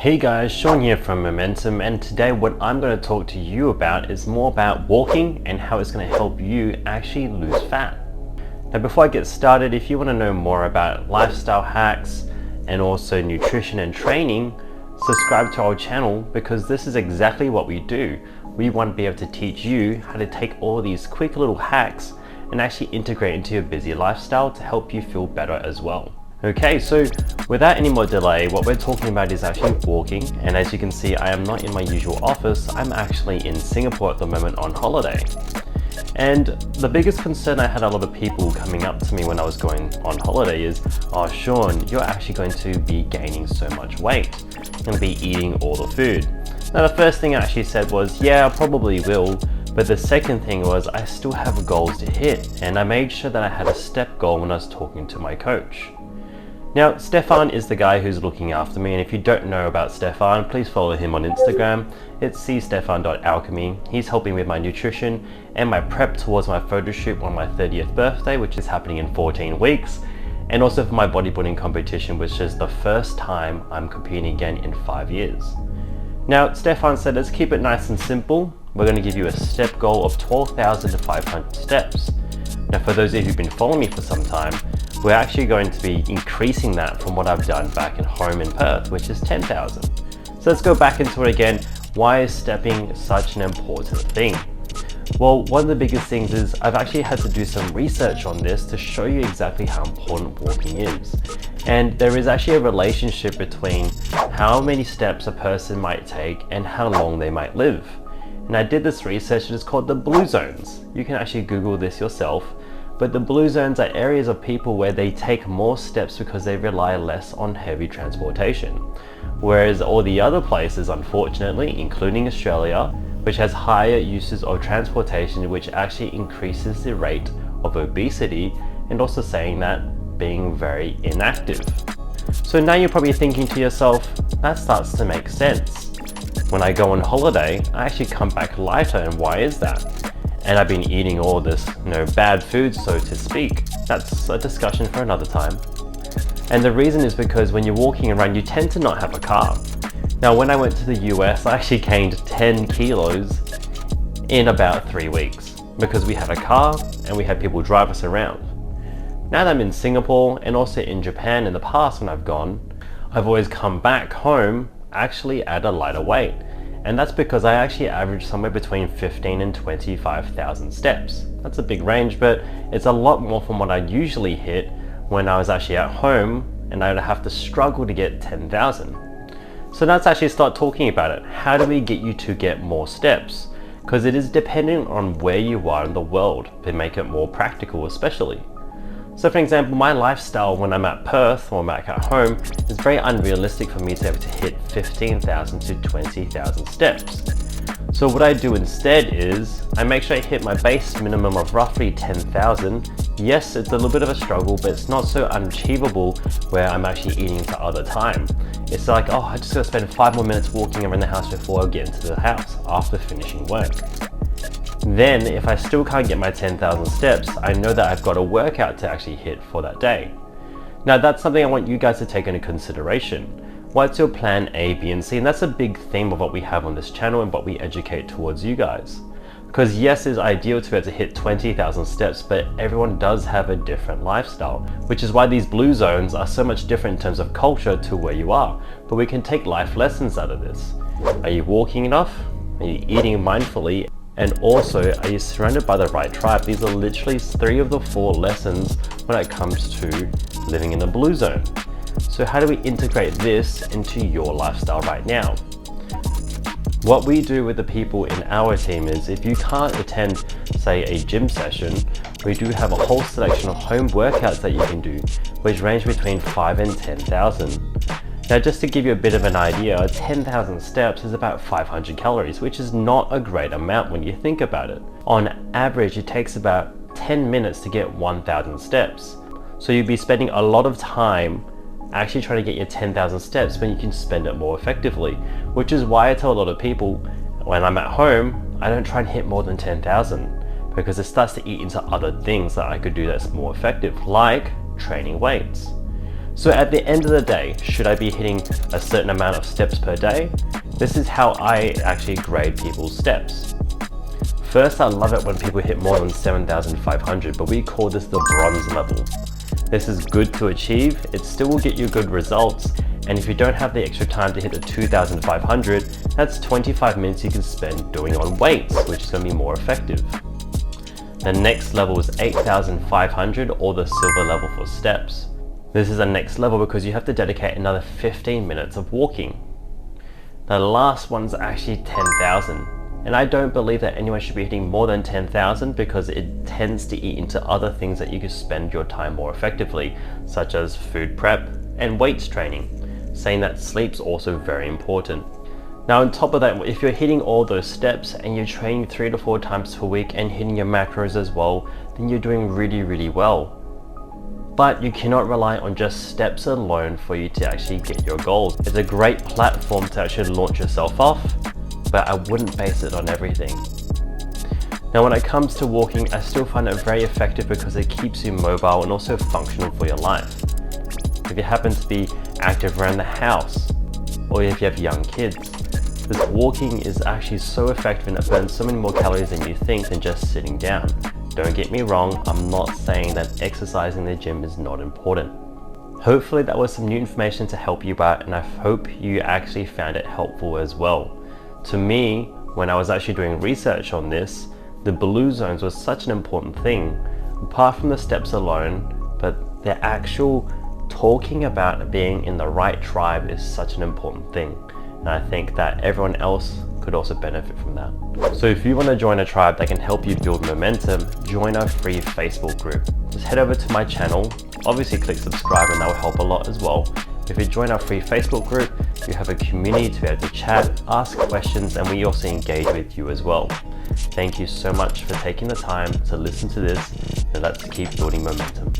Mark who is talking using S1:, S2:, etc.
S1: Hey guys, Sean here from Momentum, and today what I'm going to talk to you about is more about walking and how it's going to help you actually lose fat. Now before I get started, if you want to know more about lifestyle hacks and also nutrition and training, subscribe to our channel because this is exactly what we do. We want to be able to teach you how to take all these quick little hacks and actually integrate into your busy lifestyle to help you feel better as well. Okay, so without any more delay, what we're talking about is actually walking, and as you can see, I am not in my usual office. I'm actually in Singapore at the moment on holiday. And the biggest concern I had a lot of people coming up to me when I was going on holiday is, oh Sean, you're actually going to be gaining so much weight. You're going to be eating all the food. Now the first thing I actually said was, yeah, I probably will. But the second thing was I still have goals to hit, and I made sure that I had a step goal when I was talking to my coach. Now, Stefan is the guy who's looking after me, and if you don't know about Stefan, please follow him on Instagram. It's cstefan.alchemy. He's helping with my nutrition and my prep towards my photo shoot on my 30th birthday, which is happening in 14 weeks, and also for my bodybuilding competition, which is the first time I'm competing again in 5 years. Now, Stefan said, let's keep it nice and simple. We're going to give you a step goal of 12,500 steps. Now, for those of you who've been following me for some time, we're actually going to be increasing that from what I've done back at home in Perth, which is 10,000. So let's go back into it again. Why is stepping such an important thing? Well, one of the biggest things is I've actually had to do some research on this to show you exactly how important walking is. And there is actually a relationship between how many steps a person might take and how long they might live. And I did this research, and it's called the blue zones. You can actually Google this yourself. But the blue zones are areas of people where they take more steps because they rely less on heavy transportation. Whereas all the other places, unfortunately, including Australia, which has higher uses of transportation, which actually increases the rate of obesity, and also saying that being very inactive. So now you're probably thinking to yourself, that starts to make sense. When I go on holiday, I actually come back lighter, and why is that? And I've been eating all this, bad food, so to speak. That's a discussion for another time. And the reason is because when you're walking around, you tend to not have a car. Now, when I went to the US, I actually gained 10 kilos in about 3 weeks because we had a car and we had people drive us around. Now that I'm in Singapore and also in Japan in the past when I've gone, I've always come back home actually at a lighter weight. And that's because I actually average somewhere between 15 and 25,000 steps. That's a big range, but it's a lot more from what I usually hit when I was actually at home and I would have to struggle to get 10,000. So let's actually start talking about it. How do we get you to get more steps? Because it is dependent on where you are in the world to make it more practical especially. So for example, my lifestyle when I'm at Perth or back at home is very unrealistic for me to be able to hit 15,000 to 20,000 steps. So what I do instead is I make sure I hit my base minimum of roughly 10,000. Yes, it's a little bit of a struggle, but it's not so unachievable where I'm actually eating into other time. It's like, oh, I just gotta spend 5 more minutes walking around the house before I get into the house after finishing work. Then, if I still can't get my 10,000 steps, I know that I've got a workout to actually hit for that day. Now, that's something I want you guys to take into consideration. What's your plan A, B, and C? And that's a big theme of what we have on this channel and what we educate towards you guys. Because yes, it's ideal to be able to hit 20,000 steps, but everyone does have a different lifestyle, which is why these blue zones are so much different in terms of culture to where you are. But we can take life lessons out of this. Are you walking enough? Are you eating mindfully? And also, are you surrounded by the right tribe? These are literally 3 of the 4 lessons when it comes to living in the blue zone. So how do we integrate this into your lifestyle right now? What we do with the people in our team is if you can't attend, say, a gym session, we do have a whole selection of home workouts that you can do, which range between 5 and 10,000. Now, just to give you a bit of an idea, 10,000 steps is about 500 calories, which is not a great amount when you think about it. On average, it takes about 10 minutes to get 1,000 steps. So you'd be spending a lot of time actually trying to get your 10,000 steps when you can spend it more effectively, which is why I tell a lot of people when I'm at home, I don't try and hit more than 10,000 because it starts to eat into other things that I could do that's more effective, like training weights. So at the end of the day, should I be hitting a certain amount of steps per day? This is how I actually grade people's steps. First, I love it when people hit more than 7,500, but we call this the bronze level. This is good to achieve, it still will get you good results, and if you don't have the extra time to hit the 2,500, that's 25 minutes you can spend doing on weights, which is going to be more effective. The next level is 8,500, or the silver level for steps. This is the next level because you have to dedicate another 15 minutes of walking. The last one's actually 10,000. And I don't believe that anyone should be hitting more than 10,000 because it tends to eat into other things that you can spend your time more effectively, such as food prep and weights training, saying that sleep's also very important. Now on top of that, if you're hitting all those steps and you're training 3 to 4 times per week and hitting your macros as well, then you're doing really well. But you cannot rely on just steps alone for you to actually get your goals. It's a great platform to actually launch yourself off, but I wouldn't base it on everything. Now when it comes to walking, I still find it very effective because it keeps you mobile and also functional for your life. If you happen to be active around the house, or if you have young kids, this walking is actually so effective and it burns so many more calories than you think than just sitting down. Don't get me wrong, I'm not saying that exercising in the gym is not important. Hopefully that was some new information to help you out, and I hope you actually found it helpful as well. To me, when I was actually doing research on this, the blue zones was such an important thing, apart from the steps alone, but the actual talking about being in the right tribe is such an important thing. And I think that everyone else could also benefit from that. So if you want to join a tribe that can help you build momentum, join our free Facebook group. Just head over to my channel, obviously click subscribe and that will help a lot as well. If you join our free Facebook group, you have a community to be able to chat, ask questions, and we also engage with you as well. Thank you so much for taking the time to listen to this, and let's keep building momentum.